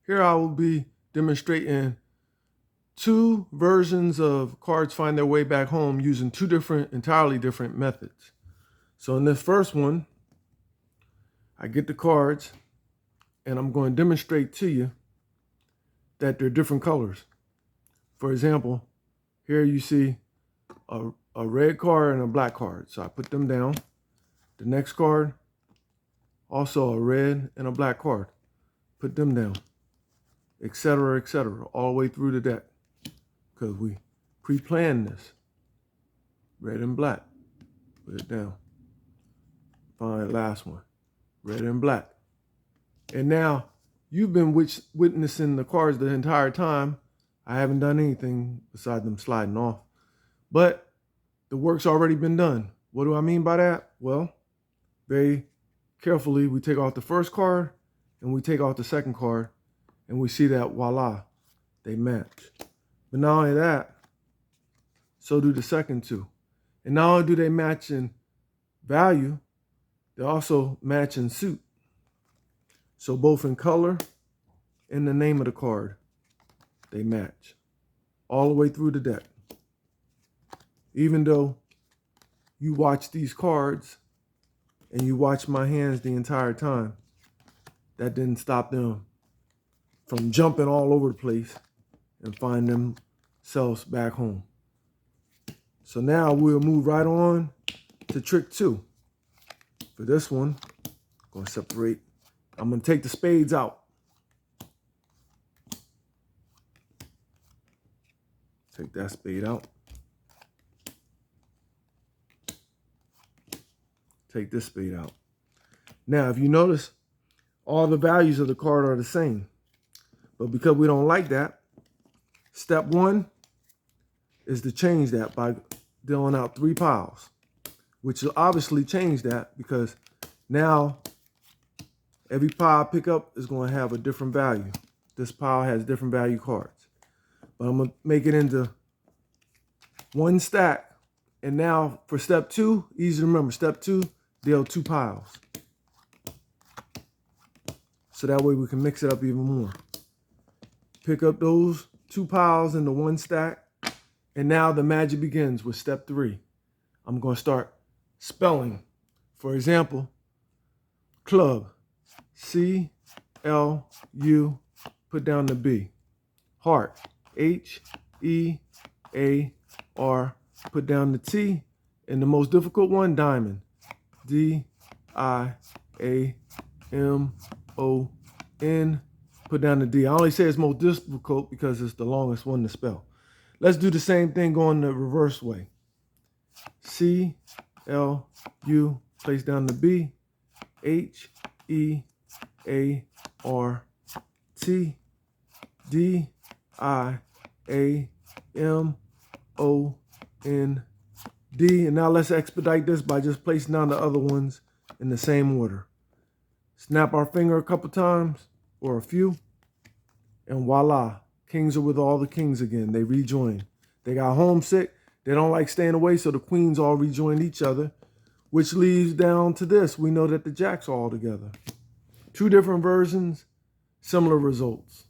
Here I will be demonstrating two versions of cards find their way back home using two entirely different methods. So in this first one, I get the cards and I'm going to demonstrate to you that they're different colors. For example, here you see a red card and a black card. So I put them down. The next card, also a red and a black card. Put them down, etc., all the way through the deck. Because we pre-planned this. Red and black. Put it down. Fine, last one. Red and black. And now, you've been witnessing the cards the entire time. I haven't done anything besides them sliding off. But the work's already been done. What do I mean by that? Well, very carefully, we take off the first card and we take off the second card and we see that voila, they match. But not only that, so do the second two. And not only do they match in value, they also match in suit. So both in color and the name of the card, they match all the way through the deck. Even though you watch these cards and you watch my hands the entire time, that didn't stop them from jumping all over the place and find themselves back home. So now we'll move right on to trick 2. For this one, I'm going to separate. I'm going to take the spades out. Take that spade out. Take this spade out. Now, if you notice, all the values of the card are the same. But because we don't like that, step 1 is to change that by dealing out 3 piles, which will obviously change that because now every pile I pick up is going to have a different value. This pile has different value cards. But I'm going to make it into one stack. And now for step 2, easy to remember, step 2, deal 2 piles. So that way we can mix it up even more. Pick up those 2 piles into one stack. And now the magic begins with step 3. I'm going to start spelling. For example, club. C-L-U, put down the B. Heart. H-E-A-R, put down the T. And the most difficult one, diamond. D-I-A-M-O-N, put down the D. I only say it's most difficult because it's the longest one to spell. Let's do the same thing going the reverse way. C-L-U, place down the B. H-E-A-R-T. D-I-A-M-O-N-D. And now let's expedite this by just placing down the other ones in the same order. Snap our finger a couple times, or a few, and voila. Kings are with all the kings again. They rejoin. They got homesick. They don't like staying away, so the queens all rejoined each other, which leads down to this. We know that the jacks are all together. 2 different versions, similar results.